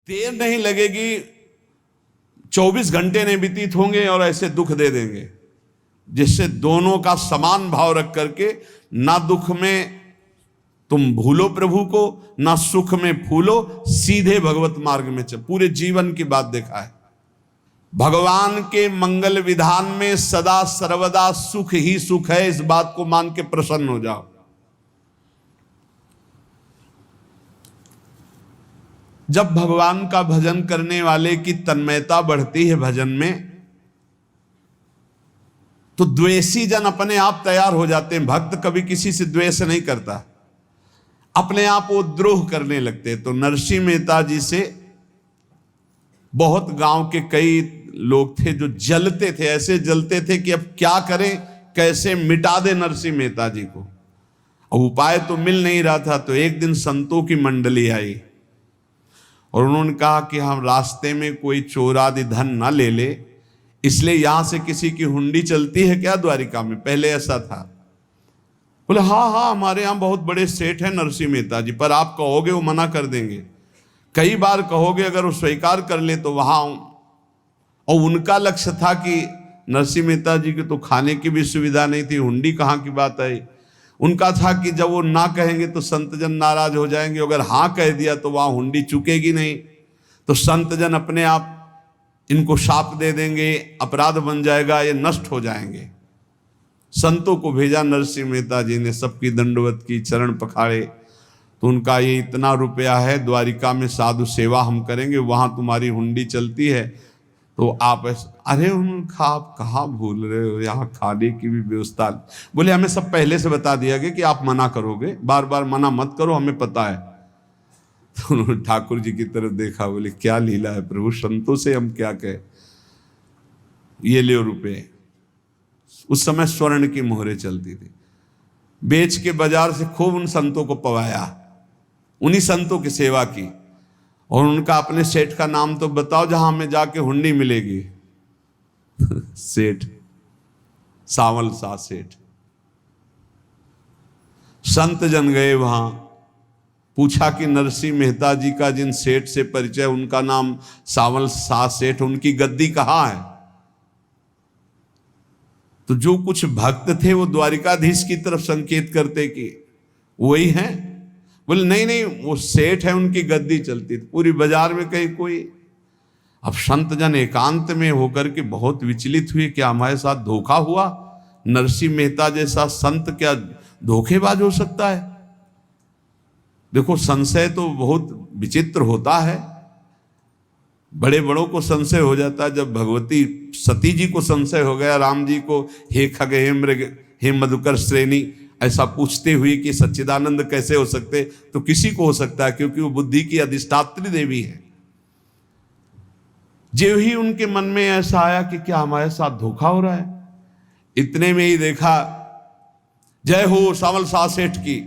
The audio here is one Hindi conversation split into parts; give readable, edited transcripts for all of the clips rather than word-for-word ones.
देर नहीं लगेगी, 24 घंटे नहीं व्यतीत होंगे और ऐसे दुख दे देंगे, जिससे दोनों का समान भाव रख करके ना दुख में तुम भूलो प्रभु को, ना सुख में फूलो, सीधे भगवत मार्ग में चल। पूरे जीवन की बात देखा है, भगवान के मंगल विधान में सदा सर्वदा सुख ही सुख है, इस बात को मान के प्रसन्न हो जाओ। जब भगवान का भजन करने वाले की तन्मयता बढ़ती है भजन में, तो द्वेषी जन अपने आप तैयार हो जाते हैं। भक्त कभी किसी से द्वेष नहीं करता, अपने आप वो द्रोह करने लगते। तो नरसिंह मेहता जी से बहुत गांव के कई लोग थे जो जलते थे, ऐसे जलते थे कि अब क्या करें, कैसे मिटा दे नरसिंह मेहता जी को। अब उपाय तो मिल नहीं रहा था। तो एक दिन संतों की मंडली आई और उन्होंने कहा कि हम रास्ते में कोई चोर आदि धन ना ले ले, इसलिए यहां से किसी की हुंडी चलती है क्या द्वारिका में? पहले ऐसा था। बोले हाँ हाँ, हमारे यहाँ बहुत बड़े सेठ हैं नरसिंह मेहता जी, पर आप कहोगे वो मना कर देंगे। कई बार कहोगे, अगर वो स्वीकार कर ले तो वहां। और उनका लक्ष्य था कि नरसिंह मेहता जी की तो खाने की भी सुविधा नहीं थी, हुंडी कहाँ की बात आई। उनका था कि जब वो ना कहेंगे तो संतजन नाराज हो जाएंगे, अगर हाँ कह दिया तो वहां हुंडी चुकेगी नहीं, तो संतजन अपने आप इनको शाप दे देंगे, अपराध बन जाएगा, ये नष्ट हो जाएंगे। संतों को भेजा, नरसिंह मेहता जी ने सबकी दंडवत की, चरण पखाड़े। तो उनका ये इतना रुपया है, द्वारिका में साधु सेवा हम करेंगे, वहां तुम्हारी हुंडी चलती है, तो आप अरे उनका आप कहाँ भूल रहे हो, यहाँ खाने की भी व्यवस्था। बोले हमें सब पहले से बता दिया गया कि आप मना करोगे, बार बार मना मत करो, हमें पता है। तो उन्होंने ठाकुर जी की तरफ देखा, बोले क्या लीला है प्रभु, संतों से हम क्या कहें, ये ले रुपये। उस समय स्वर्ण की मोहरें चलती थी, बेच के बाजार से खूब उन संतों को पवाया, उन्हीं संतों की सेवा की। और उनका अपने सेठ का नाम तो बताओ जहां हमें जाके हुंडी मिलेगी। सेठ सावल सा सेठ। संत जन गए वहां, पूछा कि नरसिंह मेहता जी का जिन सेठ से परिचय, उनका नाम सावल सा सेठ, उनकी गद्दी कहाँ है? तो जो कुछ भक्त थे वो द्वारिकाधीश की तरफ संकेत करते कि वही हैं। बोले नहीं नहीं, वो सेठ है, उनकी गद्दी चलती थी पूरी बाजार में कहीं कोई। अब संत जन एकांत में होकर के बहुत विचलित हुए, क्या हमारे साथ धोखा हुआ? नरसिंह मेहता जैसा संत क्या धोखेबाज हो सकता है? देखो संशय तो बहुत विचित्र होता है, बड़े बड़ों को संशय हो जाता है। जब भगवती सती जी को संशय हो गया, राम जी को हे खग हे मृग हे मधुकर श्रेणी ऐसा पूछते हुए कि सच्चिदानंद कैसे हो सकते, तो किसी को हो सकता है, क्योंकि वो बुद्धि की अधिष्ठात्री देवी है। जो ही उनके मन में ऐसा आया कि क्या हमारे साथ धोखा हो रहा है, इतने में ही देखा जय हो सावल सा सेठ की।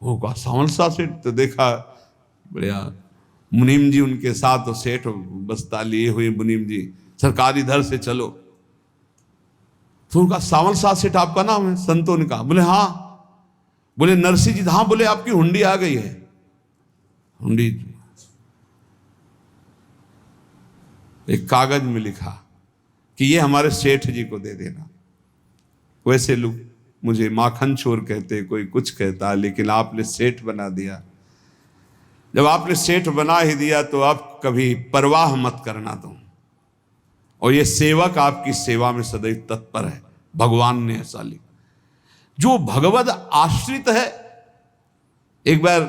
वो कहा सावल सा सेठ, तो देखा बढ़िया मुनीम जी उनके साथ, और सेठ बस्ता लिए हुए मुनीम जी, सरकार इधर से चलो। तो उनका सावल सा सेठ आपका नाम है? संतों ने कहा। बोले हाँ। बोले नरसिंह जी? हाँ। बोले आपकी हुंडी आ गई है। हुंडी एक कागज में लिखा कि ये हमारे सेठ जी को दे देना। वैसे लोग मुझे माखन चोर कहते, कोई कुछ कहता है, लेकिन आपने सेठ बना दिया। जब आपने सेठ बना ही दिया तो आप कभी परवाह मत करना तुम, और ये सेवक आपकी सेवा में सदैव तत्पर है। भगवान ने ऐसा लिखा। जो भगवद आश्रित है, एक बार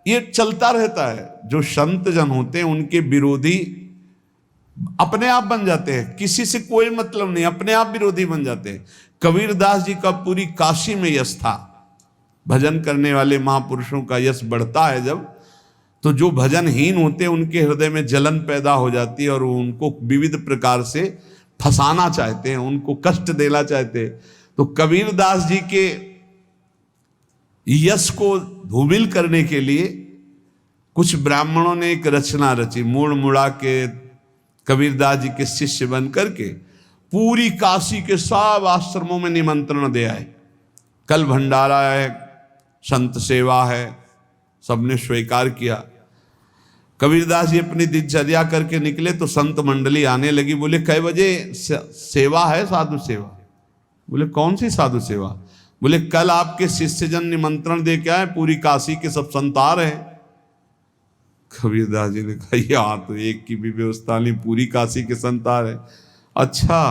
ये चलता रहता है, जो संत जन होते हैं उनके विरोधी अपने आप बन जाते हैं, किसी से कोई मतलब नहीं, अपने आप विरोधी बन जाते हैं। कबीरदास जी का पूरी काशी में यश था। भजन करने वाले महापुरुषों का यश बढ़ता है जब, तो जो भजनहीन होते हैं उनके हृदय में जलन पैदा हो जाती है, और वो उनको विविध प्रकार से फंसाना चाहते हैं, उनको कष्ट देना चाहते हैं। तो कबीरदास जी के यश को धूमिल करने के लिए कुछ ब्राह्मणों ने एक रचना रची, मूड़ मुड़ा के कबीरदास जी के शिष्य बन करके पूरी काशी के सब आश्रमों में निमंत्रण दे आए। कल भंडारा है, संत सेवा है, सबने स्वीकार किया। कबीरदास जी अपनी दिनचर्या करके निकले तो संत मंडली आने लगी। बोले कै बजे सेवा है? साधु सेवा। बोले कौन सी साधु सेवा? बोले कल आपके शिष्यजन निमंत्रण दे के आए, पूरी काशी के सब संत आ रहे हैं। कबीरदास जी ने कहा यहाँ तो एक की भी व्यवस्था नहीं, पूरी काशी के संत आ रहे। अच्छा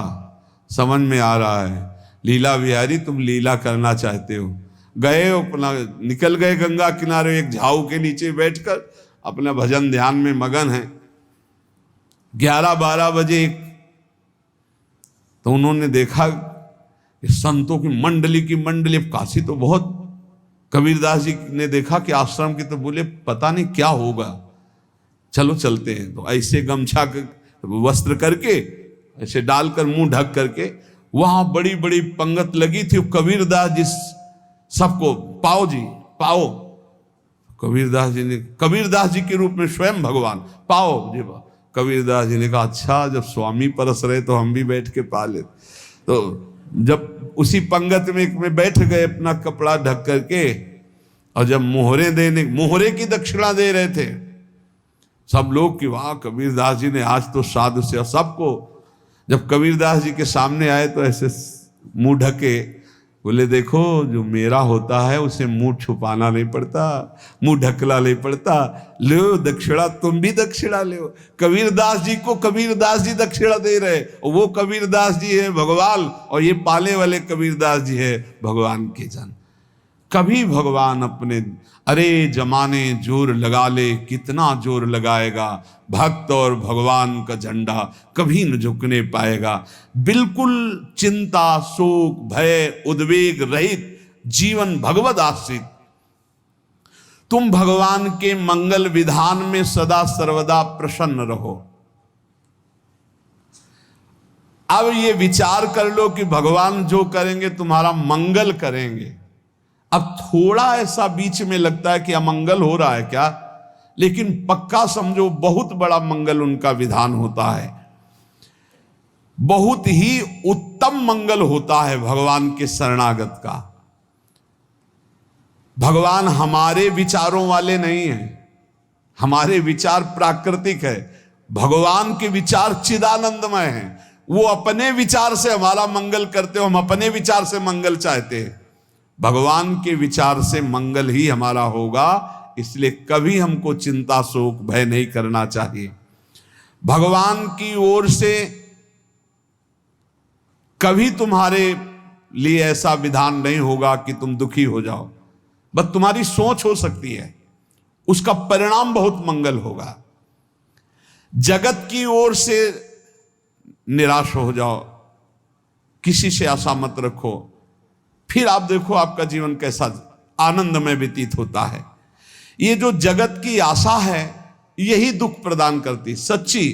समझ में आ रहा है, लीला बिहारी तुम लीला करना चाहते हो। गए अपना निकल गए गंगा किनारे, एक झाऊ के नीचे बैठकर अपना भजन ध्यान में मगन है। 11-12 बजे तो उन्होंने देखा संतों की मंडली, अब काशी तो बहुत। कबीरदास जी ने देखा कि आश्रम की, तो बोले पता नहीं क्या होगा, चलो चलते हैं। तो ऐसे गमछा वस्त्र करके ऐसे डालकर मुंह ढक करके, वहां बड़ी बड़ी पंगत लगी थी। कबीरदास जी सबको पाओ जी पाओ। कबीरदास जी के रूप में स्वयं भगवान पाओ जी। कबीरदास जी ने कहा अच्छा जब स्वामी परस रहे तो हम भी बैठ के पा ले। तो जब उसी पंगत में बैठ गए अपना कपड़ा ढक करके, और जब मोहरे की दक्षिणा दे रहे थे सब लोग कि वाह कबीरदास जी ने आज तो साधु से। सबको जब कबीरदास जी के सामने आए तो ऐसे मुंह ढके, बोले देखो जो मेरा होता है उसे मुंह छुपाना नहीं पड़ता, मुंह ढकला नहीं पड़ता। लो दक्षिणा, तुम भी दक्षिणा लो। कबीरदास जी को कबीरदास जी दक्षिणा दे रहे, वो कबीरदास जी है भगवान, और ये पाले वाले कबीरदास जी है भगवान के जन। कभी भगवान अपने, अरे जमाने जोर लगा ले, कितना जोर लगाएगा, भक्त और भगवान का झंडा कभी न झुकने पाएगा। बिल्कुल चिंता शोक भय उद्वेग रहित जीवन भगवद आश्रित, तुम भगवान के मंगल विधान में सदा सर्वदा प्रसन्न रहो। अब ये विचार कर लो कि भगवान जो करेंगे तुम्हारा मंगल करेंगे। अब थोड़ा ऐसा बीच में लगता है कि अमंगल हो रहा है क्या, लेकिन पक्का समझो बहुत बड़ा मंगल उनका विधान होता है। बहुत ही उत्तम मंगल होता है भगवान के शरणागत का। भगवान हमारे विचारों वाले नहीं हैं, हमारे विचार प्राकृतिक है, भगवान के विचार चिदानंदमय हैं। वो अपने विचार से हमारा मंगल करते हो, हम अपने विचार से मंगल चाहते हैं। भगवान के विचार से मंगल ही हमारा होगा, इसलिए कभी हमको चिंता शोक भय नहीं करना चाहिए। भगवान की ओर से कभी तुम्हारे लिए ऐसा विधान नहीं होगा कि तुम दुखी हो जाओ, बस तुम्हारी सोच हो सकती है, उसका परिणाम बहुत मंगल होगा। जगत की ओर से निराश हो जाओ, किसी से आशा मत रखो, फिर आप देखो आपका जीवन कैसा आनंद में व्यतीत होता है। ये जो जगत की आशा है यही दुख प्रदान करती, सच्ची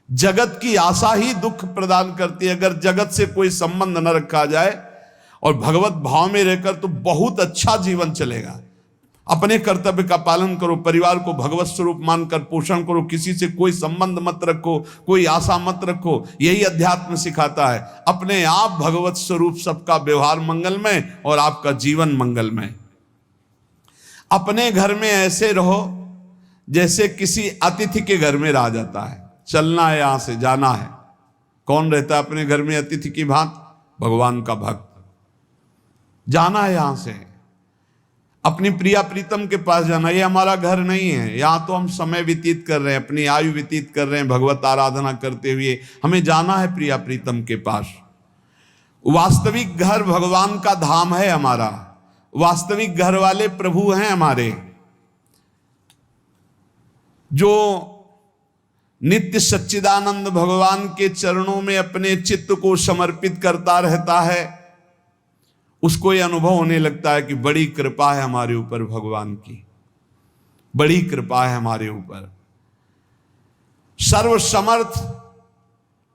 जगत की आशा ही दुख प्रदान करती है। अगर जगत से कोई संबंध न रखा जाए और भगवत भाव में रहकर तो बहुत अच्छा जीवन चलेगा। अपने कर्तव्य का पालन करो, परिवार को भगवत स्वरूप मानकर पोषण करो, किसी से कोई संबंध मत रखो, कोई आशा मत रखो, यही अध्यात्म सिखाता है। अपने आप भगवत स्वरूप, सबका व्यवहार मंगलमय और आपका जीवन मंगलमय। अपने घर में ऐसे रहो जैसे किसी अतिथि के घर में रह जाता है, चलना है यहां से जाना है। कौन रहता है अपने घर में अतिथि की भांति? भगवान का भक्त। जाना है यहां से, अपनी प्रिया प्रीतम के पास जाना। ये हमारा घर नहीं है, यहां तो हम समय व्यतीत कर रहे हैं, अपनी आयु व्यतीत कर रहे हैं भगवत आराधना करते हुए। हमें जाना है प्रिया प्रीतम के पास। वास्तविक घर भगवान का धाम है हमारा, वास्तविक घर वाले प्रभु हैं हमारे। जो नित्य सच्चिदानंद भगवान के चरणों में अपने चित्त को समर्पित करता रहता है, उसको यह अनुभव होने लगता है कि बड़ी कृपा है हमारे ऊपर, भगवान की बड़ी कृपा है हमारे ऊपर। सर्वसमर्थ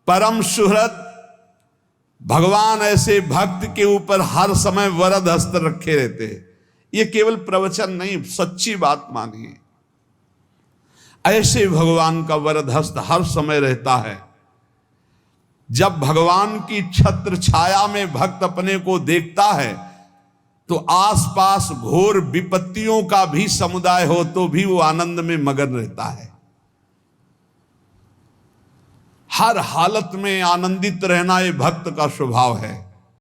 परम सुहृद भगवान ऐसे भक्त के ऊपर हर समय वरद हस्त रखे रहते हैं। ये केवल प्रवचन नहीं, सच्ची बात मानिए। ऐसे भगवान का वरद हस्त हर समय रहता है। जब भगवान की छत्र छाया में भक्त अपने को देखता है तो आसपास घोर विपत्तियों का भी समुदाय हो तो भी वो आनंद में मगन रहता है। हर हालत में आनंदित रहना ये भक्त का स्वभाव है।